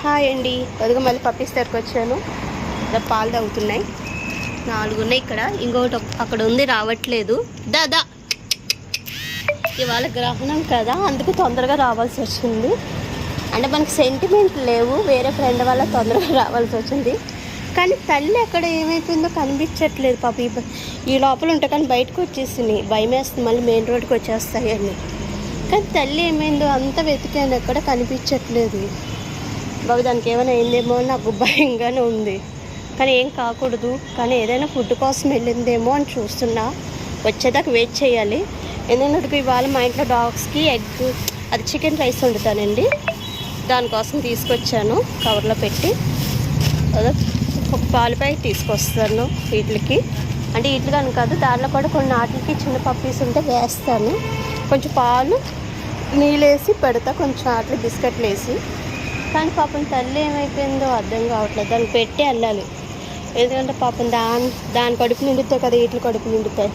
Hi అండి. అదిగో మళ్ళీ పప్పీస్ దగ్గరకు వచ్చాను. పాలు తాగుతున్నాయి. 4 ఉన్నాయి ఇక్కడ. ఇంకొకటి అక్కడ ఉంది, రావట్లేదు. దాదా ఇవాళ గ్రహణం కదా, అందుకు తొందరగా రావాల్సి వచ్చింది. అంటే మనకి సెంటిమెంట్ లేవు, వేరే ఫ్రెండ్ వల్ల తొందరగా రావాల్సి వచ్చింది. కానీ తల్లి అక్కడ ఏమైపోయిందో కనిపించట్లేదు. పాప ఈ లోపల ఉంటే కానీ బయటకు వచ్చేసింది. భయం వేస్తుంది, మళ్ళీ మెయిన్ రోడ్కి వచ్చేస్తాయి అన్నీ. కానీ తల్లి ఏమైందో అంత వెతికాను, ఎక్కడ కనిపించట్లేదు. బాబు దానికి ఏమైనా అయిందేమో అని నాకు భయంగానే ఉంది. కానీ ఏం కాకూడదు. కానీ ఏదైనా ఫుడ్ కోసం వెళ్ళిందేమో అని చూస్తున్నా. వచ్చేదాకా వెయిట్ చేయాలి. ఎందుకంటే ఇవాళ మా ఇంట్లో డాగ్స్కి ఎగ్, అది చికెన్ రైస్ వండుతానండి. దానికోసం తీసుకొచ్చాను కవర్లో పెట్టి. అదే ఒక పాలు ప్యాకెట్ తీసుకొస్తాను వీటికి. అంటే వీటికి కానీ కాదు, దాంట్లో కూడా కొన్ని వాటికి చిన్న పప్పీస్ ఉంటే వేస్తాను. కొంచెం పాలు నీళ్ళు వేసి పెడతా, కొంచెం వాటికి బిస్కెట్లు వేసి. కానీ పాపం తల్లి ఏమైపోయిందో అర్థం కావట్లేదు. దాన్ని పెట్టి వెళ్ళాలి. ఎందుకంటే పాపం దాని కడుపు నిండుతాయి కదా, వీటి కడుపు నిండుతాయి.